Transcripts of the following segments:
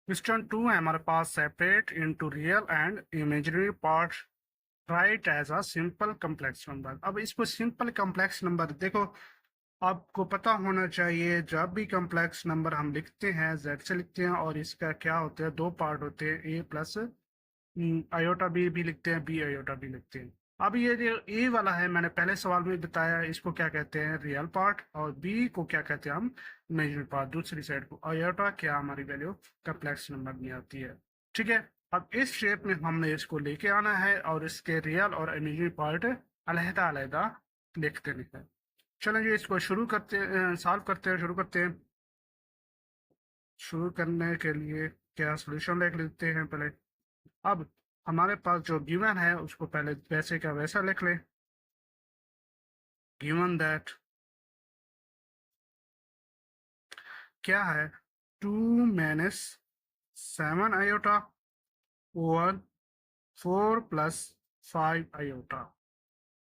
Question 2 है हमारे पास, separate into real and imaginary part, right as a simple complex number. अब इसको सिंपल कम्प्लेक्स नंबर देखो, आपको पता होना चाहिए जब भी कम्प्लेक्स नंबर हम लिखते हैं जेड से लिखते हैं, और इसका क्या होता है, दो पार्ट होते हैं, ए प्लस आयोटा बी भी लिखते हैं, बी आयोटा भी लिखते हैं। अब ये जो ए वाला है, मैंने पहले सवाल में बताया, इसको क्या कहते हैं, रियल पार्ट, और बी को क्या कहते हैं हम, इमेजिनरी पार्ट। दूसरी साइड को आयोटा क्या हमारी वैल्यू कम्प्लेक्स नंबर में आती है। ठीक है, अब इस शेप में हमने इसको लेके आना है और इसके रियल और इमेजिनरी पार्ट अलहदा अलहदा लिख देने हैं। चलें जी, इसको शुरू करते सॉल्व करते हैं, शुरू करते हैं। शुरू करने के लिए क्या सोल्यूशन लिख लेते हैं पहले। अब हमारे पास जो गिवन है उसको पहले वैसे का वैसा लिख ले। गिवन दैट क्या है, 2 - 7 आयोटा ओवर 4 + 5 आयोटा।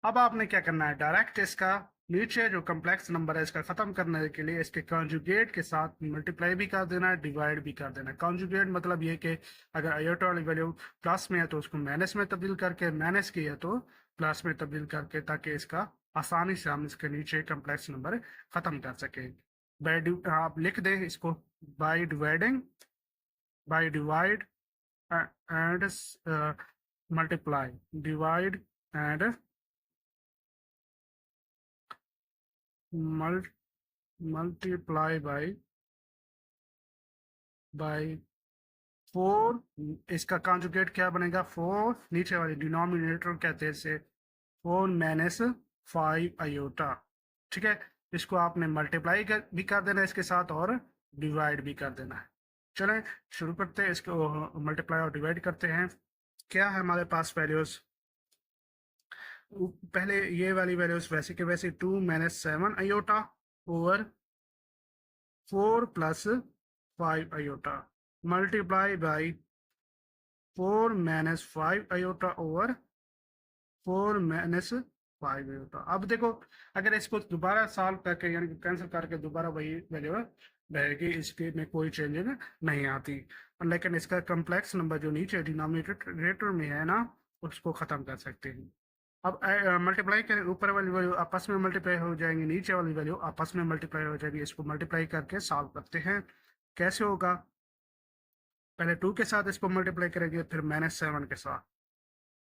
अब आपने क्या करना है, डायरेक्ट इसका नीचे जो कम्प्लेक्स नंबर है इसका खत्म करने के लिए इसके कॉन्जुगेट के साथ मल्टीप्लाई भी कर देना है, डिवाइड भी कर देना है। कॉन्जुगेट मतलब ये कि अगर आयोटा वाली वैल्यू प्लस में है तो उसको माइनस में तब्दील करके, माइनस की है तो प्लस में तब्दील करके, ताकि इसका आसानी से हम इसके नीचे कम्प्लेक्स नंबर खत्म कर सके। आप लिख दें इसको, by dividing, by divide and multiply, divide and multiply by 4। इसका कॉन्जुगेट क्या बनेगा, 4, नीचे वाली डिनोमिनेटर कहते हैं इसे, 4 - 5 आयोटा। ठीक है, इसको आपने मल्टीप्लाई भी कर देना है इसके साथ, और डिवाइड भी कर देना है। चलें शुरू करते हैं, इसको मल्टीप्लाई और डिवाइड करते हैं। क्या है हमारे पास वैल्यूज, पहले ये वाली वैल्यूज वैसे के वैसे, 2 - 7 iota over 4 + 5 iota, multiply by 4 - 5 iota over 4 - 5 iota. अब देखो, अगर इसको दोबारा सॉल्व करके यानी कि कैंसिल करके दोबारा वही वैल्यू रहेगी, इसके में कोई चेंजिंग नहीं आती। लेकिन इसका कम्प्लेक्स नंबर जो नीचे डिनोमिनेटर में है ना, उसको ख़त्म कर सकते हैं। अब मल्टीप्लाई करें, ऊपर वाली वैल्यू आपस में मल्टीप्लाई हो जाएंगी, नीचे वाली वैल्यू आपस में मल्टीप्लाई हो जाएगी। इसको मल्टीप्लाई करके सॉल्व करते हैं। कैसे होगा, पहले 2 के साथ इसको मल्टीप्लाई करेंगे, फिर -7 के साथ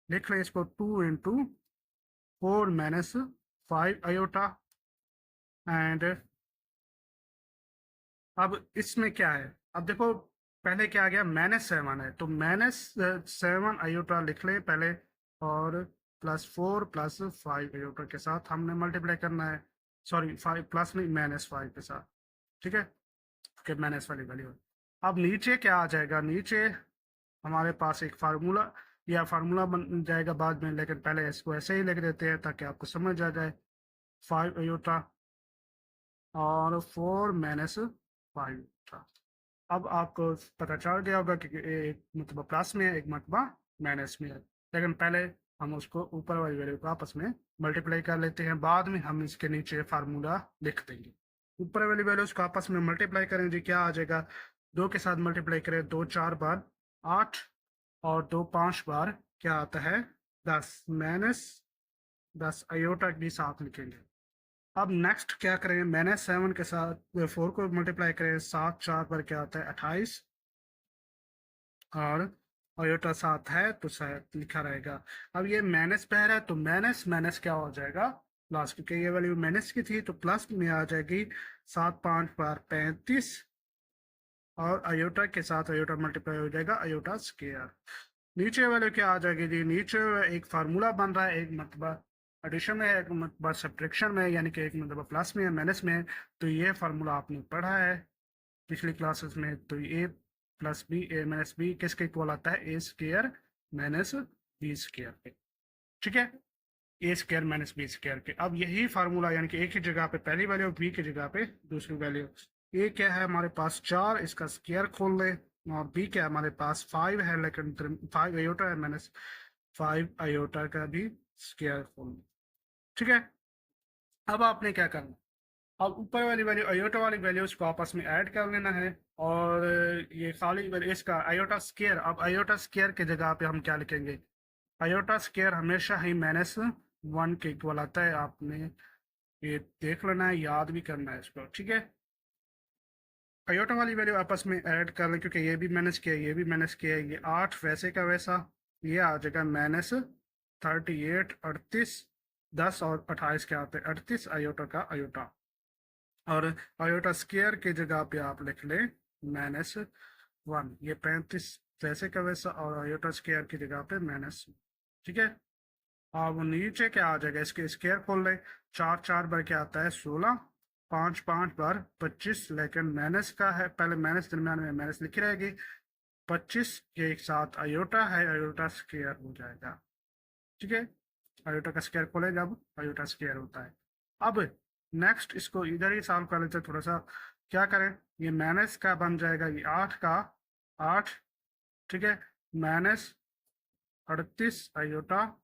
लिख लें इसको, 2 × 4 - 5 आयोटा। एंड अब इसमें क्या है, अब देखो पहले क्या आ गया, -7 है तो -7 आयोटा लिख लें पहले, और +4 + 5 आयोटा के साथ हमने मल्टीप्लाई करना है। सॉरी, 5 प्लस नहीं, -5 के साथ। ठीक है, कि माइनस वाली वैल्यू। अब नीचे क्या आ जाएगा, नीचे हमारे पास एक फार्मूला, या फार्मूला बन जाएगा बाद में, लेकिन पहले इसको ऐसे ही लिख देते हैं ताकि आपको समझ आ जाए। 5 आयोटा और 4 - 5 था। अब आपको पता चल गया होगा कि एक मतलब प्लस में है, एक मतलब माइनस में है। लेकिन पहले हम उसको ऊपर वाली वैल्यू को आपस में मल्टीप्लाई कर लेते हैं, बाद में हम इसके नीचे फार्मूला लिख देंगे। ऊपर वाली वैल्यूज को आपस में मल्टीप्लाई करें जी, क्या आ जाएगा, 2 के साथ मल्टीप्लाई करें, 2 4 बार 8, और 2 5 बार क्या आता है, 10, -10 आयोटा भी साथ लिखेंगे। अब नेक्स्ट क्या करें, -7 के साथ 4 को मल्टीप्लाई करें, 7 4 पर क्या आता है, 28, और आयोटा साथ है तो शायद लिखा रहेगा। अब ये माइनस पे है तो माइनस माइनस क्या हो जाएगा, प्लस, क्योंकि ये वैल्यू माइनस की थी तो प्लस में आ जाएगी। 7 5 बार 35, और आयोटा के साथ आयोटा मल्टीप्लाई हो जाएगा, आयोटा स्क्वायर। नीचे वाले क्या आ जाएगी जी, नीचे एक फार्मूला बन रहा है, एक मतलब एडिशन में है, एक मतलब सब्ट्रैक्शन में, यानी कि एक मतलब प्लस में है, माइनस में है। तो ये फार्मूला आपने पढ़ा है पिछली क्लासेस में। तो a + b, a - b किसके इक्वल आता है, a² - b²। ठीक है, a² - b² के। अब यही फार्मूला यानी कि एक ही जगह पे पहली वैल्यू, बी की जगह पे दूसरी वैल्यू। ए क्या है हमारे पास 4, इसका स्क्वायर खोल ले, और बी क्या है हमारे पास 5 है, लेकिन 5 आयोटा है, -5 आयोटा का भी स्क्वायर खोल ले। ठीक है, अब आपने क्या करना, अब ऊपर वाली वैल्यू आयोटा वाली वैल्यूज को आपस में ऐड कर लेना है, और ये खाली इसका आयोटा स्केयर। अब आयोटा स्केयर की जगह पे हम क्या लिखेंगे? आयोटा स्केयर हमेशा ही -1 के इक्वल आता है। आपने ये देख लेना है, याद भी करना है इसको, ठीक है। आयोटा वाली वैल्यू आपस में ऐड कर लें, क्योंकि ये भी माइनस किया ये भी माइनस किया, ये 8 वैसे का वैसा, ये आ जाएगा -38 38, 10 और 28 क्या आते हैं 38 आयोटा का आयोटा। और आयोटा स्केयर की जगह पे आप लिख लें -1, ये 35 वैसे का वैसा, और आयोटा स्केयर की जगह पे माइनस, ठीक है। अब नीचे क्या आ जाएगा, इसके स्केयर खोल लें, 4 4 बार क्या आता है 16, 5 5 बार 25, लेकिन माइनस का है, पहले माइनस दरम्यान में माइनस लिखी रहेगी, 25 के एक साथ आयोटा है, आयोटा स्केयर हो जाएगा, ठीक है। आयोटा का स्केयर खोले जब आयोटा स्केयर होता है। अब नेक्स्ट इसको इधर ही सॉल्व कर लेते हैं, थोड़ा सा क्या करें, ये माइनस का बन जाएगा, ये 8 का 8, ठीक है, -38 आयोटा,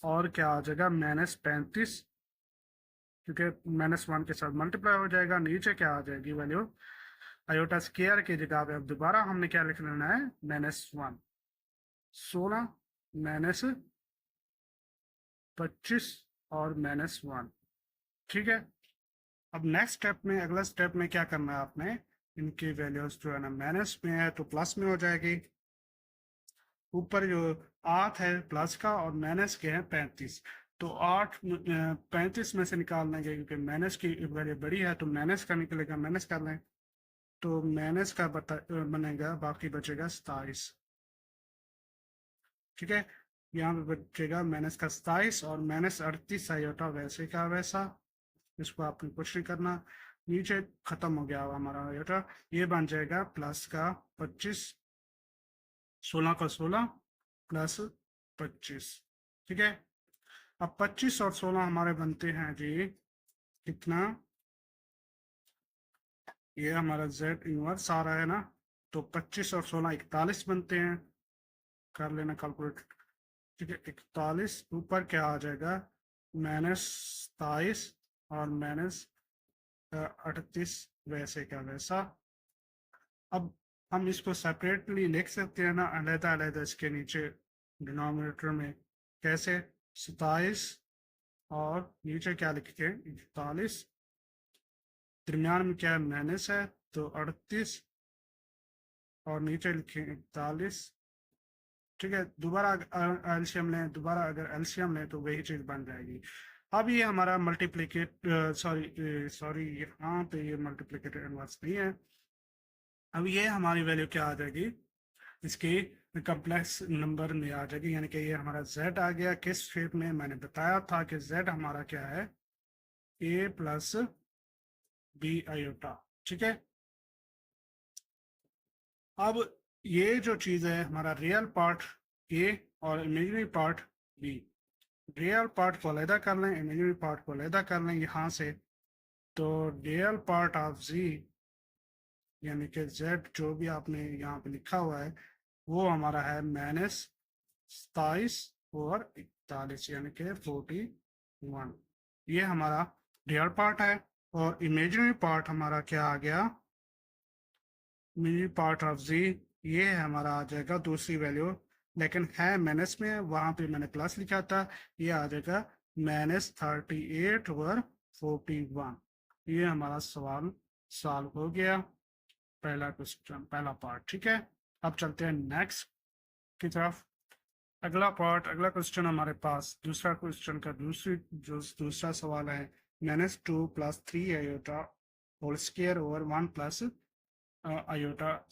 और क्या आ जाएगा -35, क्योंकि -1 के साथ मल्टीप्लाई हो जाएगा। नीचे क्या आ जाएगी वैल्यू, आयोटा स्केयर की जगह पे अब दोबारा हमने क्या लिख लेना है -1, 16 -25 और -1, ठीक है। अब नेक्स्ट स्टेप में, अगला स्टेप में क्या करना है आपने, इनकी वैल्यूज जो है ना माइनस में है तो प्लस में हो जाएगी। ऊपर जो 8 है प्लस का और माइनस के हैं 35, तो 8 35 में से निकाल लेंगे, क्योंकि माइनस की वैल्यू बड़ी है तो माइनस का निकलेगा, माइनस कर लें तो माइनस का बनेगा, बाकी बचेगा 27, ठीक है। यहाँ पे बचेगा माइनस का 27 और -38 आयोटा वैसे का वैसा, इसको आपने कुछ नहीं करना, नीचे खत्म हो गया हमारा आयोटा। ये बन जाएगा प्लस का 25, 16 का 16 प्लस 25, ठीक है। अब 25 और 16 हमारे बनते हैं जी कितना, ये हमारा z इनवर्स आ रहा है ना, तो 25 और 16 41 बनते हैं, कर लेना कैलकुलेट, ठीक है। 41 ऊपर क्या आ जाएगा -27 और -38 वैसे का वैसा। अब हम इसको सेपरेटली लिख सकते हैं ना, अलहदा अलहदा इसके नीचे डिनोमिनेटर में, कैसे, 27 और नीचे क्या लिखेंगे 41, दरमियान में क्या है माइनस है तो 38, और नीचे लिखें 41, ठीक है। दोबारा एलसीएम लें, दोबारा अगर एलसीएम लें तो वही चीज़ बन जाएगी। अब ये हमारा मल्टीप्लिकेट सॉरी यहाँ पे ये मल्टीप्लिकेटेड इनवर्स नहीं है। अब ये हमारी वैल्यू क्या आ जाएगी, इसकी कम्प्लेक्स नंबर में आ जाएगी, यानी कि ये हमारा z आ गया किस शेप में, मैंने बताया था कि z हमारा क्या है a प्लस बी आयोटा, ठीक है। अब ये जो चीज़ है हमारा रियल पार्ट a और imaginary part b, real part को अलहदा कर लें, इमेजिनरी पार्ट को अलहदा कर लें यहाँ से, तो रियल पार्ट ऑफ z यानी कि z जो भी आपने यहाँ पे लिखा हुआ है वो हमारा है -27 और 41, यानी कि 41, ये हमारा रियल पार्ट है। और इमेजिनरी पार्ट हमारा क्या आ गया, इमेजिनरी पार्ट ऑफ z, ये हमारा आ जाएगा दूसरी वैल्यू, लेकिन है माइनस में, वहां पे मैंने प्लस लिखा था, ये आ जाएगा -38 और 41। ये हमारा सवाल सॉल्व हो गया, पहला क्वेश्चन, पहला पार्ट, ठीक है। अब चलते हैं नेक्स्ट की तरफ। अगला पार्ट, अगला क्वेश्चन हमारे पास, दूसरा क्वेश्चन का दूसरा सवाल है -2 + 3 iota whole square over 1 plus iota,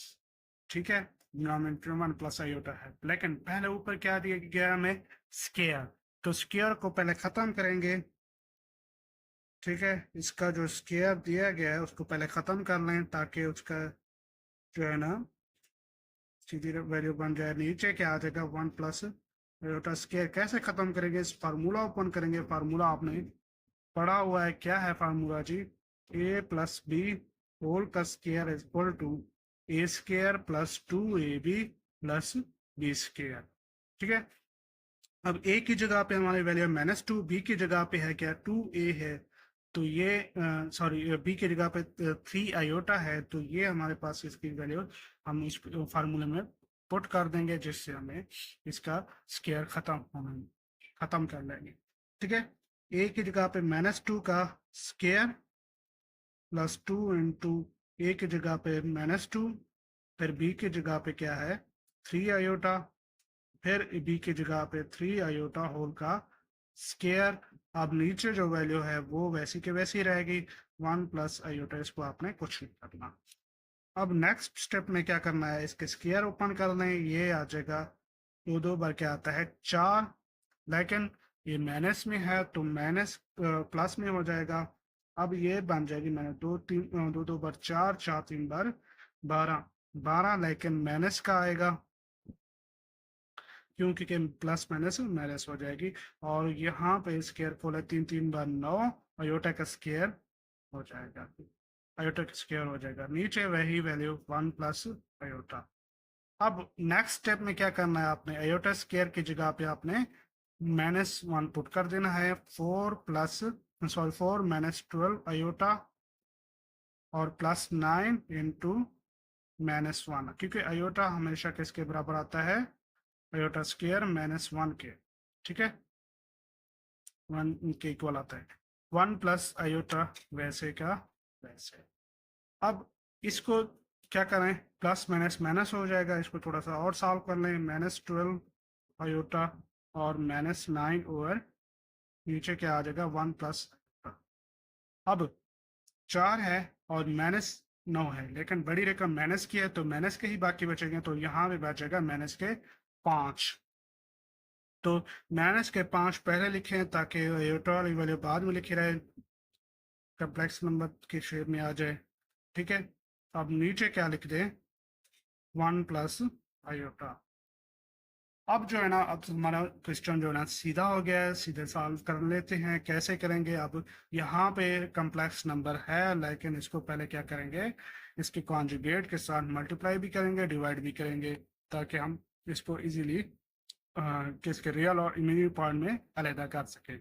ठीक है। डिनोमिनेटर 1 प्लस आयोटा है, लेकिन पहले ऊपर क्या दिया गया हमें स्क्वायर, तो स्क्वायर को पहले खत्म करेंगे, ठीक है। इसका जो स्क्वायर दिया गया है उसको पहले खत्म कर लें, ताकि उसका जो है ना सीधी वैल्यू बन जाए। नीचे क्या आ जाएगा 1 प्लस आयोटा स्क्वायर, कैसे खत्म करेंगे, इस फार्मूला ओपन करेंगे, फार्मूला आपने पढ़ा हुआ है, क्या है फार्मूला जी, a प्लस बी होल का square is equal to a square plus 2ab plus b square, ठीक है। अब a की जगह पे हमारी वैल्यू -2, b की जगह पे है क्या 2a है, तो ये सॉरी बी की जगह पे 3 आयोटा है, तो ये हमारे पास इसकी वैल्यू हम इस फार्मूले में पुट कर देंगे, जिससे हमें इसका स्क्वायर खत्म कर लेंगे। ठीक है, ए की जगह पे -2 का स्क्वायर प्लस 2 इंटू ए की जगह पे -2, फिर बी की जगह पे क्या है 3 आयोटा, फिर बी की जगह पे 3 आयोटा होल का स्क्वायर। अब नीचे जो वैल्यू है वो वैसी के वैसी रहेगी, 1 प्लस आयोटा, इसको आपने कुछ नहीं करना। अब नेक्स्ट स्टेप में क्या करना है, इसके स्क्वायर ओपन कर लें, ये आ जाएगा 2 बार क्या आता है 4, लेकिन ये माइनस में है तो माइनस प्लस में हो जाएगा। अब ये बन जाएगी मैंने 2 बार 4, 4 3 बार 12, 12 लेकिन माइनस का आएगा, क्योंकि प्लस माइनस माइनस हो जाएगी। और यहाँ पे स्क्वायर खोला 3 3 बार 9, आयोटा का स्क्वायर हो जाएगा, आयोटा का स्क्वायर हो जाएगा, नीचे वही वैल्यू 1 प्लस आयोटा। अब नेक्स्ट स्टेप में क्या करना है, आपने आयोटा स्क्वायर की जगह पे आपने -1 पुट कर देना है, 4 माइनस 12 आयोटा और प्लस 9 इंटू -1, क्योंकि आयोटा हमेशा किसके बराबर आता है, आयोटा स्क्वायर -1 के। ठीक है, 1 के इक्वल आता है, 1 प्लस आयोटा वैसे का वैसे। अब इसको क्या करें, प्लस माइनस माइनस हो जाएगा, इसको थोड़ा सा और सॉल्व कर लें, -12 आयोटा और -9 ओवर नीचे क्या आ जाएगा 1 प्लस। अब 4 है और -9 है, लेकिन बड़ी रकम माइनस की है तो माइनस के ही बाकी बचेंगे, तो यहाँ भी बचेगा माइनस के 5। तो माइनस के 5 पहले लिखें ताकि आयोटा वाली वैल्यू बाद में लिखी रहे, कम्प्लेक्स नंबर की शेप में आ जाए। ठीक है, अब नीचे क्या लिख दें 1 प्लस आयोटा। अब जो है ना, अब हमारा क्वेश्चन जो है ना सीधा हो गया है, सीधे सॉल्व कर लेते हैं। कैसे करेंगे, अब यहाँ पे कम्प्लेक्स नंबर है, लेकिन इसको पहले क्या करेंगे, इसके कॉन्जुगेट के साथ मल्टीप्लाई भी करेंगे, डिवाइड भी करेंगे, ताकि हम इसको इजीली किसके रियल और इमेजिनरी पार्ट में अलहदा कर सके।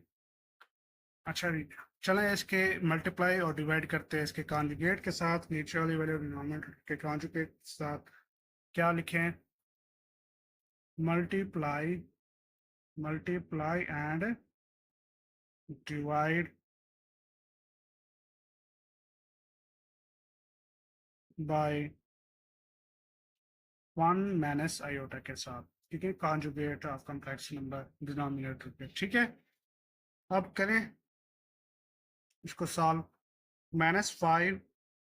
अच्छा जी, चलें इसके मल्टीप्लाई और डिवाइड करते हैं इसके कॉन्जुगेट के साथ, नीचे वाली वैल्यू डिनोमिनेटर के कॉन्जुगेट के साथ क्या लिखें, multiply and divide by 1 minus iota के साथ, ठीक है, conjugate of complex number denominator पे। ठीक है, अब करें इसको सॉल्व, -5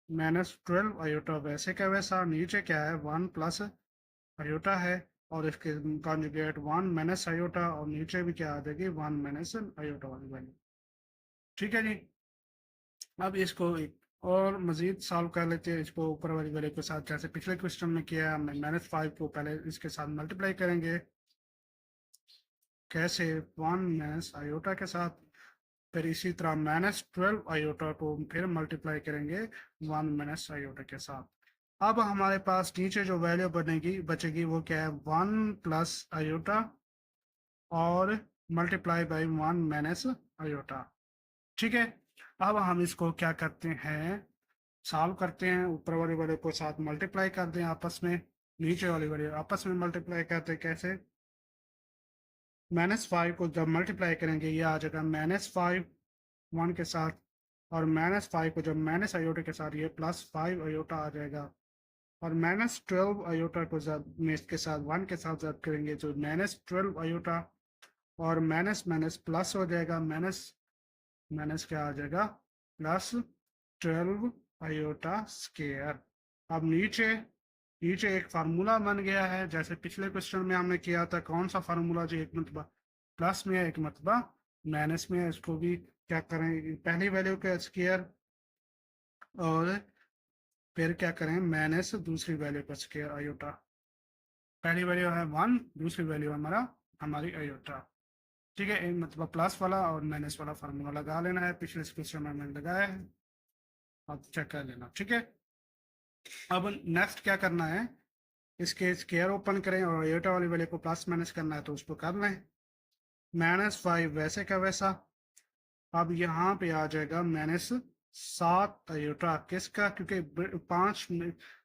-12 आयोटा वैसे का वैसा, नीचे क्या है 1 प्लस आयोटा है, और इसके कॉन्जुगेट 1 माइनस आयोटा, और नीचे भी क्या आ जाएगी 1 माइनस आयोटा वाली वैल्यू। ठीक है जी, अब इसको एक और मजीद सॉल्व कर लेते हैं, इसको ऊपर वाली वैल्यू के साथ, जैसे पिछले क्वेश्चन में किया हमने, -5 को पहले इसके साथ मल्टीप्लाई करेंगे, कैसे 1 माइनस आयोटा के साथ, फिर इसी तरह -12 आयोटा को फिर मल्टीप्लाई करेंगे 1 माइनस आयोटा के साथ। अब हमारे पास नीचे जो वैल्यू बचेगी वो क्या है 1 प्लस आयोटा और मल्टीप्लाई बाई 1 माइनस आयोटा। ठीक है, अब हम इसको क्या करते हैं, सॉल्व करते हैं, ऊपर वाले वाले को साथ मल्टीप्लाई कर दें आपस में, नीचे वाले वाले आपस में मल्टीप्लाई करते हैं, कैसे, -5 को जब मल्टीप्लाई करेंगे ये आ जाएगा -5 1 के साथ, और -5 को जब माइनस आयोटा के साथ ये +5 आयोटा आ जाएगा, और -12 आयोटा को जब में इसके साथ 1 के साथ जब करेंगे तो -12 आयोटा, और माइनस माइनस प्लस हो जाएगा, माइनस माइनस क्या आ जाएगा +12 आयोटा स्क्वायर। अब नीचे नीचे एक फार्मूला बन गया है, जैसे पिछले क्वेश्चन में हमने किया था, कौन सा फार्मूला जो एक मतबा प्लस में है एक मतबा माइनस में है, इसको भी क्या करें, पहली वैल्यू का स्क्वायर और फिर क्या करें माइनस दूसरी वैल्यू का स्क्वायर आयोटा, पहली वैल्यू है 1, दूसरी वैल्यू हमारी आयोटा। ठीक है, एक मतलब प्लस वाला और माइनस वाला फार्मूला लगा लेना है, पिछले क्वेश्चन में मैंने लगाया है, अब चेक कर लेना। ठीक है, अब नेक्स्ट क्या करना है, इसके स्क्वायर ओपन करें और आयोटा वाली वैल्यू को प्लस माइनस करना है, तो उसको कर लें, -5 वैसे का वैसा। अब यहाँ पे आ जाएगा माइनस 7 आयोटा किसका, क्योंकि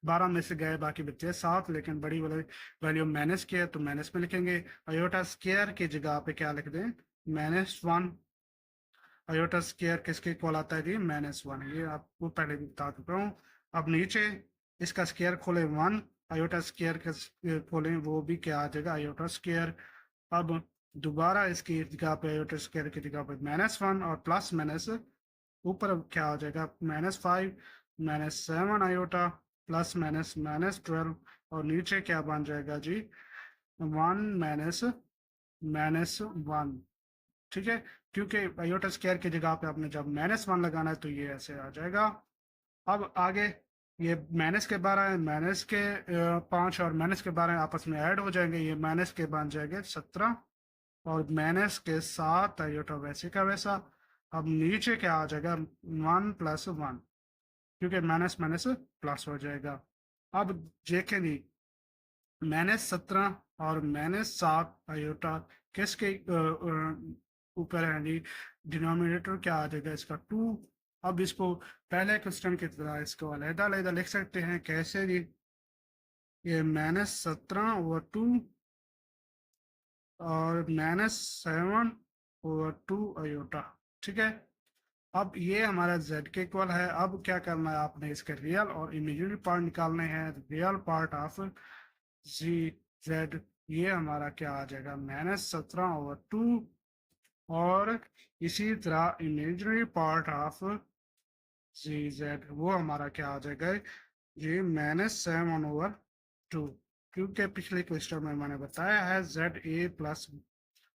12 में से गए बाकी बचे हैं 7, लेकिन बड़ी वाली वैल्यू माइनस की है तो माइनस में लिखेंगे। आयोटा स्क्वायर की जगह पे क्या लिख दें, -1। आयोटा स्क्वायर किसके इक्वल आता है जी, -1। ये आपको पहले भी बता चुका हूँ। अब नीचे इसका स्क्वायर खोले 1, आयोटा स्क्वायर का खोलें वो भी क्या आ जाएगा, आयोटा स्क्वायर। अब दोबारा इसकी जगह पे आयोटा स्क्वायर की जगह पे -1 और प्लस माइनस ऊपर क्या हो जाएगा, -5 -7 आयोटा प्लस माइनस -12 और नीचे क्या बन जाएगा जी, 1 -1। ठीक है, क्योंकि आयोटा स्क्वायर की जगह पे आपने जब -1 लगाना है तो ये ऐसे आ जाएगा। अब आगे ये माइनस के 12 है, माइनस के 5 और माइनस के 12 आपस में ऐड हो जाएंगे, ये माइनस के बन जाएंगे 17 और माइनस के 7 आयोटा वैसे का वैसा। अब नीचे क्या आ जाएगा, 1 + 1, क्योंकि माइनस माइनस प्लस हो जाएगा। अब देखें जी, -17 और -7 आयोटा किसके ऊपर है जी, डिनोमिनेटर क्या आ जाएगा इसका, 2। अब इसको पहले क्वेश्चन की तरह इसको अलग अलग लिख सकते हैं, कैसे जी, ये -17/2 और -7/2 आयोटा। ठीक है, अब ये हमारा z के इक्वल है। अब क्या करना है, आपने इसके रियल और इमेजिनरी पार्ट निकालने हैं। Real part of G Z, ये हमारा क्या आ जाएगा, -17/2 और इसी तरह imaginary part of G Z वो हमारा क्या आ जाएगा जी, -7/2। क्योंकि पिछले क्वेश्चन में मैंने बताया है ZA +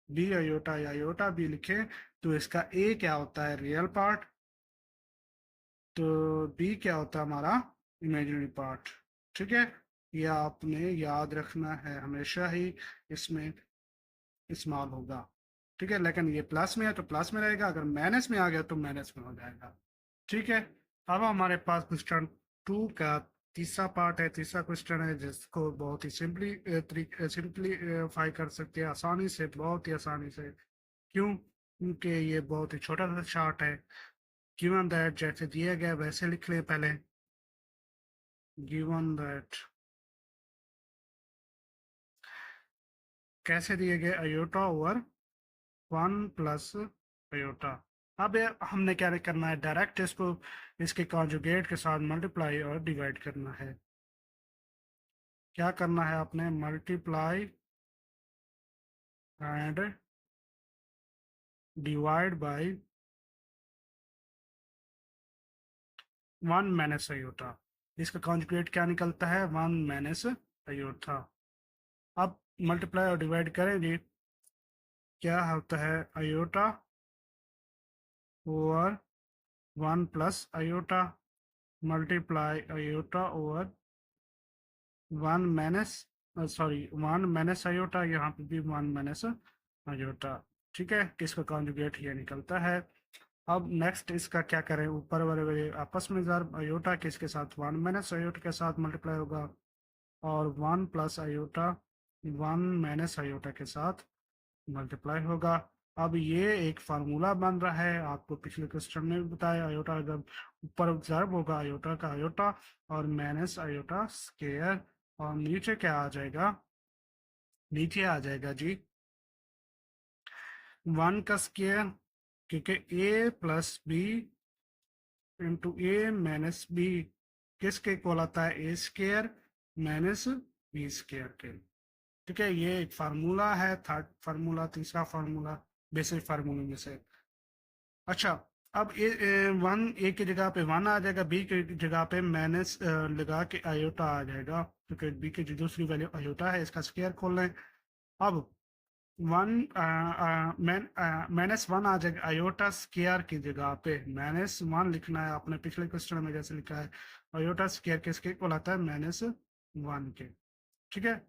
B आयोटा या आयोटा भी लिखे तो इसका A क्या होता है, रियल पार्ट, तो B क्या होता है हमारा इमेजिनरी पार्ट। ठीक है, ये आपने याद रखना है, हमेशा ही इसमें इस्तेमाल होगा। ठीक है, लेकिन ये प्लस में है तो प्लस में रहेगा, अगर माइनस में आ गया तो माइनस में हो जाएगा। ठीक है, अब हमारे पास क्वेश्चन 2 का तीसरा पार्ट है, तीसरा क्वेश्चन है जिसको बहुत ही सिंपलीफाई कर सकते हैं, आसानी से, बहुत ही आसानी से। क्यों, क्योंकि ये बहुत ही छोटा सा चार्ट है। गिवन दैट जैसे दिया गया वैसे लिख लें पहले। गिवन दैट कैसे दिए गए, अयोटा ओवर 1 + अयोटा। अब हमने क्या करना है, डायरेक्ट इसको इसके कॉन्जुगेट के साथ मल्टीप्लाई और डिवाइड करना है। क्या करना है आपने, multiply and divide by 1 - iota. इसका कॉन्जुगेट क्या निकलता है, 1 - अयोटा। अब मल्टीप्लाई और डिवाइड करेंगे, क्या होता है, iota over 1 + iota multiply iota over 1 - iota, यहाँ पे भी 1 - अयोटा। ठीक है, इसका कॉन्जुगेट ये निकलता है। अब नेक्स्ट इसका क्या करें, ऊपर वाले आपस में ज़र अयोटा किसके साथ, 1 - अयोटा के साथ मल्टीप्लाई होगा और 1 + अयोटा 1 - अयोटा के साथ मल्टीप्लाई होगा। अब ये एक फार्मूला बन रहा है, आपको पिछले क्वेश्चन में भी बताया, अयोटा जब ऊपर ऑब्जर्व होगा अयोटा का अयोटा और माइनस अयोटा स्क्वायर और नीचे क्या आ जाएगा, नीचे आ जाएगा जी 1 का स्क्वायर, क्योंकि a + b into a - b किसके इक्वल आता है, a² - b² के। ठीक है, ये एक फार्मूला है, थर्ड फार्मूला, तीसरा फार्मूला बेसिक फार्मूले में से। अच्छा, अब वन ए की जगह पे 1 आ जाएगा, बी की जगह पे माइनस लगा के आयोटा आ जाएगा, क्योंकि बी की जो दूसरी वैल्यू आयोटा है, इसका स्क्वायर खोल लें। अब 1 -1 आ जाएगा आयोटा स्क्वायर की जगह पे, -1 लिखना है आपने पिछले क्वेश्चन में जैसे लिखा है, आयोटा स्क्वायर किसके इक्वल आता है, -1 के। ठीक है,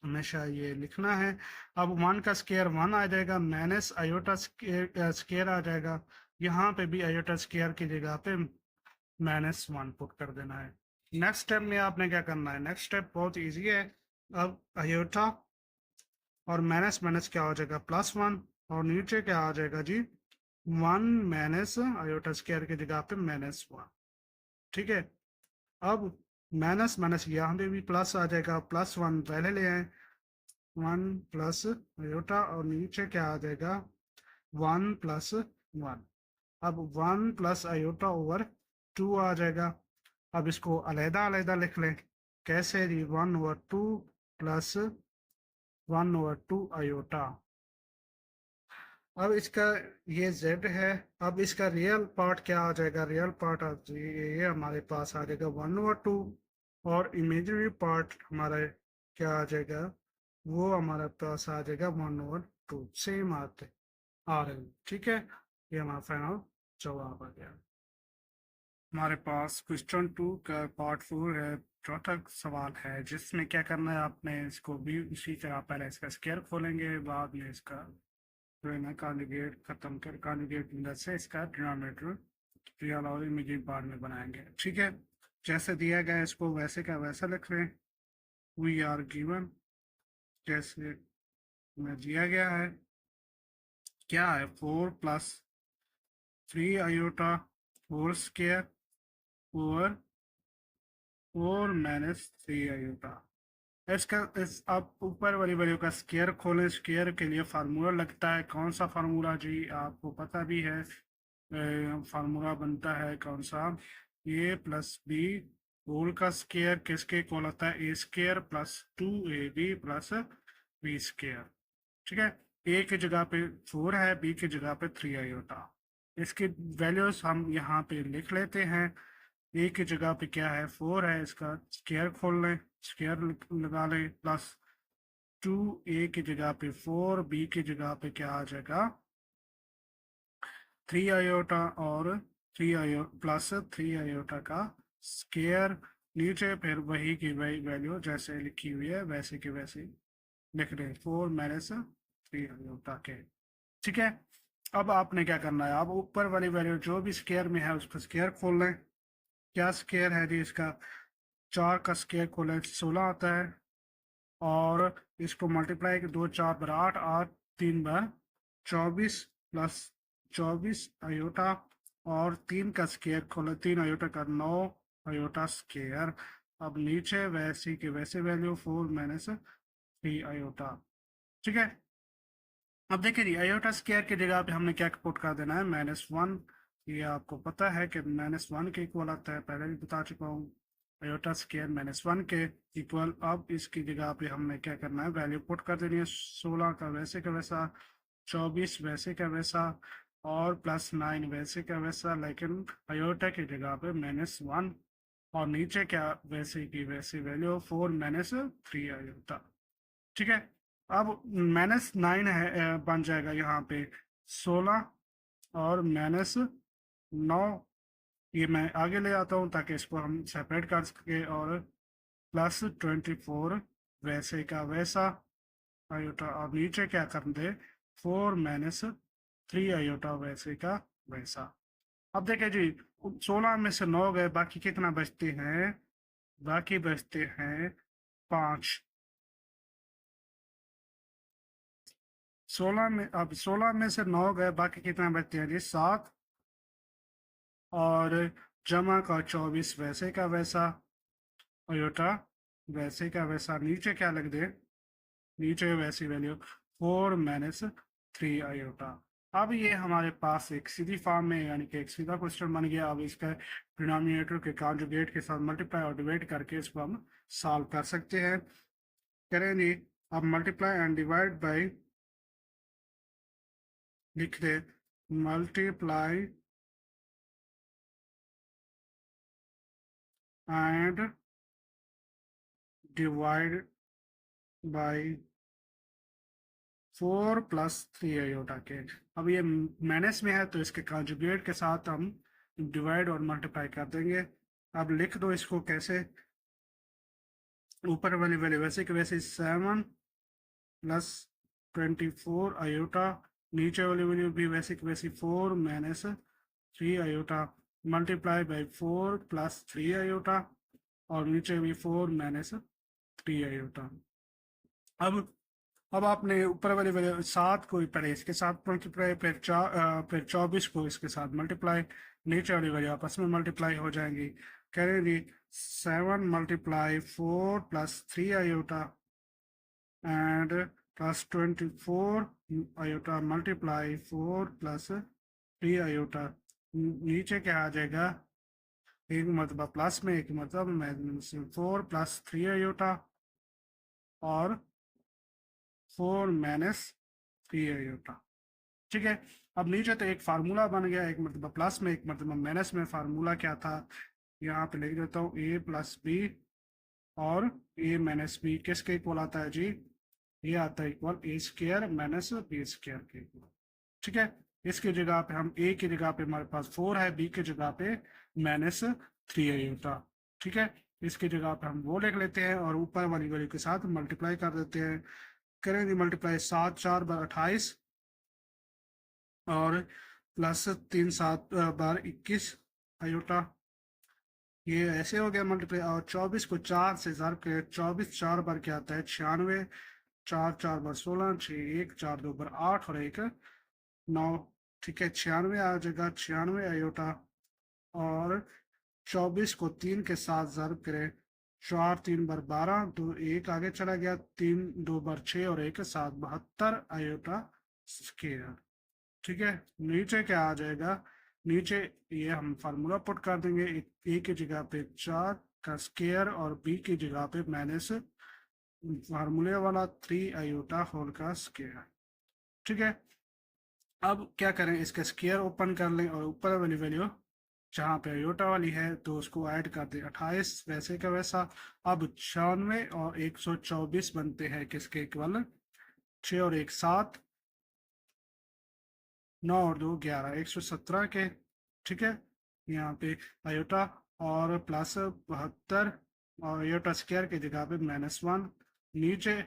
हमेशा ये लिखना है। अब 1 का स्क्वायर 1 आ जाएगा, माइनस आयोटा स्क्वायर आ जाएगा, यहाँ पे भी आयोटा स्क्वायर की जगह पे -1 पुट कर देना है। नेक्स्ट स्टेप में आपने क्या करना है, नेक्स्ट स्टेप बहुत इजी है। अब आयोटा और माइनस माइनस क्या हो जाएगा, +1 और नीचे क्या आ जाएगा जी, 1 माइनस आयोटा स्क्वायर की जगह पे -1। ठीक है, अब माइनस माइनस यहाँ पे भी प्लस आ जाएगा, +1 पहले ले आए, 1 प्लस आयोटा और नीचे क्या आ जाएगा 1 प्लस 1। अब 1 प्लस आयोटा ओवर 2 आ जाएगा। अब इसको अलहदा अलहदा लिख लें, कैसे जी, 1/2 प्लस 1/2 आयोटा। अब इसका ये z है, अब इसका रियल पार्ट क्या आ जाएगा, रियल पार्ट ये हमारे पास आ जाएगा 1/2 और इमेजिनरी पार्ट हमारा क्या आ जाएगा, वो हमारे पास आ जाएगा 1/2। सेम आ रहे हैं। ठीक है, ये हमारा फाइनल जवाब आ गया। हमारे पास क्वेश्चन 2 का पार्ट 4 है, चौथा सवाल है, जिसमें क्या करना है, आपने इसको भी उसी तरह पहले इसका स्क्वायर खोलेंगे, बाद में इसका जो है ना कॉन्जुगेट खत्म कर कॉन्जुगेट मदद से इसका डिनोमिनेटर रियल और इमेजिनरी पार्ट में बनाएंगे। ठीक है, जैसे दिया गया इसको वैसे का वैसा लिख लें। वी आर गिवन, जैसे में दिया गया है, क्या है 4 plus 3 iota whole square over 4 minus 3 iota. इसका इस आप ऊपर वाली वैल्यू का स्क्वायर खोलें, स्क्वायर के लिए फार्मूला लगता है, कौन सा फार्मूला जी, आपको पता भी है। फार्मूला बनता है कौन सा, ए प्लस बी होल का स्क्वायर किसके इक्वल होता है, A square plus 2ab plus B square. ठीक है, ए की जगह पे 4 है, बी की जगह पे 3 आयोटा। इसकी वैल्यूज हम यहाँ पे लिख लेते हैं। ए की जगह पे क्या है 4 है, इसका स्क्वायर खोल लें, स्क्वायर लगा लें, प्लस 2 ए की जगह पे 4, बी की जगह पे क्या आ जाएगा 3 आयोटा और 3 आयो प्लस 3 आयोटा का स्क्वायर, नीचे फिर वही की वही वैल्यू जैसे लिखी हुई है वैसे की वैसे लिख रहे, 4 माइनस 3 आयोटा के। ठीक है, अब आपने क्या करना है, अब ऊपर वाली वैल्यू जो भी स्क्वायर में है उसका स्क्वायर खोल लें। क्या स्क्वायर है जी इसका, 4 का स्क्वायर खोलें 16 आता है, और इसको मल्टीप्लाई 2 4 बार 8, 8 3 बार 24 प्लस 24 आयोटा, और 3 का स्क्वायर खोले 3 आयोटा का 9 आयोटा स्क्वायर। अब नीचे वैसी के वैसे वैल्यू 4 माइनस 3 आयोटा। ठीक है, अब देखिए जी, आयोटा स्क्वायर की जगह पे हमने क्या पुट कर देना है, -1। ये आपको पता है कि -1 के इक्वल आता है, पहले भी बता चुका हूँ, आयोटा स्क्वायर -1 के इक्वल। अब इसकी जगह पे हमने क्या करना है, वैल्यू पुट कर देनी है, 16 का वैसे का वैसा, 24 वैसे का वैसा, और +9 वैसे का वैसा, लेकिन आयोटा की जगह पे -1, और नीचे क्या वैसे की वैसे वैल्यू 4 माइनस 3 आयोटा। ठीक है, अब -9 है, बन जाएगा यहाँ पे 16 और -9, ये मैं आगे ले आता हूँ ताकि इसको हम सेपरेट कर सके, और +24 वैसे का वैसा आयोटा, और नीचे क्या कर दे 4 माइनस 3 आयोटा वैसे का वैसा। अब देखिए जी, 16 में से 9 गए, बाकी कितना बचते हैं, बाकी बचते हैं 5। 16 में, अब 16 में से 9 गए, बाकी कितना बचते हैं जी 7, और जमा का 24 वैसे का वैसा आयोटा वैसे का वैसा, नीचे क्या लग दे, नीचे वैसी वैल्यू 4 माइनस 3 आयोटा। अब ये हमारे पास एक सीधी फॉर्म में, यानी कि एक सीधा क्वेश्चन बन गया। अब इसका डिनोमिनेटर के कॉन्जुगेट के साथ मल्टीप्लाई और डिवाइड करके इसको हम सॉल्व कर सकते हैं। करें जी, अब मल्टीप्लाई एंड डिवाइड बाई लिख दे, multiply and divide by 4 + 3 iota के। अब ये माइनस में है तो इसके कॉन्जुगेट के साथ हम डिवाइड और मल्टीप्लाई कर देंगे। अब लिख दो इसको कैसे, ऊपर वाली वैल्यू वैसे कि वैसे 7 + 24 आयोटा, नीचे वाली वैल्यू भी वैसे कि वैसी 4 minus 3 iota, multiply by 4 + 3 iota, और नीचे भी 4 माइनस 3 आयोटा। अब अब आपने ऊपर वाली वैल्यू 7 को पहले इसके साथ मल्टीप्लाई, फिर 24 को इसके साथ मल्टीप्लाई, नीचे वाली वैल्यू आपस में मल्टीप्लाई हो जाएंगी। कह रहे हैं जी 7 multiply 4 plus 3 iota and plus 24 iota multiply 4 plus 3 iota. नीचे क्या आ जाएगा, एक मरतबा प्लस में एक मरतबा 4 प्लस 3 आयोटा और 4 माइनस 3 आयोटा। ठीक है, अब नीचे तो एक फार्मूला बन गया, एक मतलब प्लस में एक मतलब माइनस में। फार्मूला क्या था, यहाँ पे लिख देता हूँ, ए प्लस बी और ए माइनस बी किसके इक्वल आता है जी, ये आता है इक्वल ए स्क्वायर माइनस बी स्क्वायर के इक्वल। ठीक है, इसकी जगह पे हम ए की जगह पे हमारे पास 4 है, बी की जगह पे माइनस 3 आयोटा। ठीक है, इसकी जगह पे हम वो लिख लेते हैं और ऊपर वाली वैल्यू के साथ मल्टीप्लाई कर देते हैं। करेंगे मल्टीप्लाई 7 4 बार 28 और प्लस 3 7 बार 21 आयोटा। ये ऐसे हो गया मल्टीप्लाई। और 24 को 4 से ज़र के 24 4 बार क्या आता है 96, 4 4 बार 16, 6 1 4 2 बार 8 और 1 9। ठीक है, 96 आ जाएगा, 96 आयोटा। और 24 को 3 के साथ ज़र्ब करें, 4 3 बार 12, 2 1 आगे चला गया, 3 2 बार 6 और 1 7 72 आयोटा स्क्वायर। ठीक है, नीचे क्या आ जाएगा, नीचे ये हम फार्मूला पुट कर देंगे, ए की जगह पे 4 का स्क्वायर और बी की जगह पे माइनस फार्मूले वाला 3 आयोटा होल का स्क्वायर। ठीक है, अब क्या करें, इसका स्क्वायर ओपन कर लें और ऊपर वाली वैल्यू जहाँ पे आयोटा वाली है तो उसको ऐड कर दें, 28 वैसे का वैसा। अब 96 और 124 बनते हैं किसके इक्वल, 6 और 1 7, 9 और 2 11, 117 के। ठीक है, यहाँ पे आयोटा और प्लस 72 और आयोटा स्क्वायर की जगह पे -1। नीचे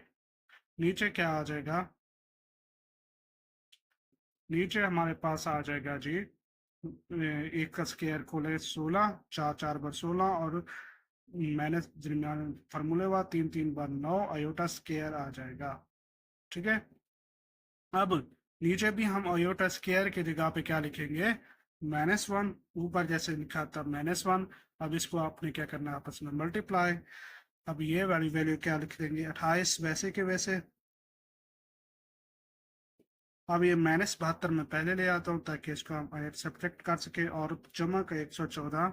नीचे क्या आ जाएगा, नीचे हमारे पास आ जाएगा जी, एक का स्क्वायर खोले 16, 4 4 बार 16 और माइनस फार्मूले हुआ 3 3 बार 9 आयोटा स्क्वायर आ जाएगा। ठीक है, अब नीचे भी हम आयोटा स्क्वायर की जगह पे क्या लिखेंगे, -1। ऊपर जैसे लिखा था -1। अब इसको आपने क्या करना है, आपस में मल्टीप्लाई। अब ये वाली वैल्यू क्या लिख देंगे, 28 वैसे के वैसे। अब ये -72 में पहले ले आता हूँ ताकि इसको हम सब्ट्रैक्ट कर सके, और जमा का 114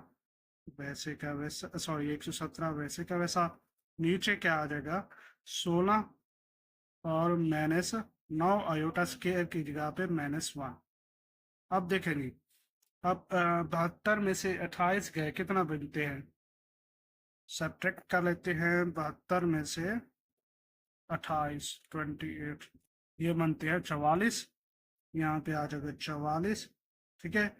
वैसे का वैसा, सॉरी 117 वैसे का वैसा। नीचे क्या आ जाएगा, 16 और -9 आयोटा स्क्वायर की जगह पे -1। अब देखेंगे, अब 72 में से 28 गए कितना बनते हैं, सब्ट्रैक्ट कर लेते हैं। 72 में से 28 28 ये बनते हैं 44, यहाँ पे आ जाएगा 44। ठीक है,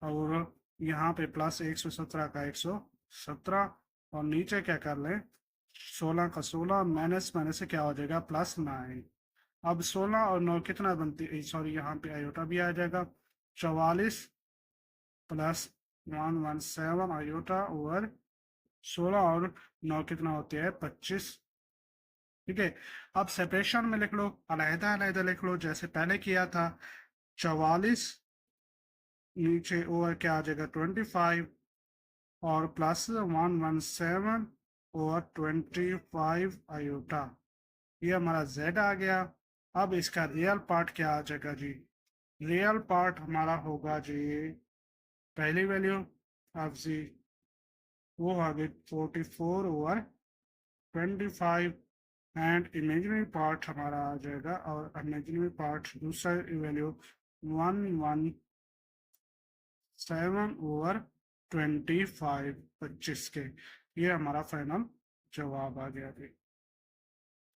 और यहाँ पे प्लस 117 का 117 और नीचे क्या कर लें, 16 का 16 माइनस माइनस से क्या हो जाएगा +9। अब 16 और 9 कितना बनती है, सॉरी यहाँ पे आयोटा भी आ जाएगा, 44 प्लस 117 आयोटा ओवर 16 और 9 कितना होते हैं 25। ठीक है, अब सेपरेशन में लिख लो, अलहदा अलहदा लिख लो जैसे पहले किया था। 44 नीचे ओवर क्या आ जाएगा 25 और प्लस 117 और 25 आयोटा, ये हमारा z आ गया। अब इसका रियल पार्ट क्या आ जाएगा जी, रियल पार्ट हमारा होगा जी, पहली वैल्यू अब जी वो आ गई 44 ओवर 25 एंड इमेजिनरी पार्ट हमारा आ जाएगा, और इमेजिनरी पार्ट दूसरा वैल्यू 117 ओवर 25 25 के। ये हमारा फाइनल जवाब आ गया।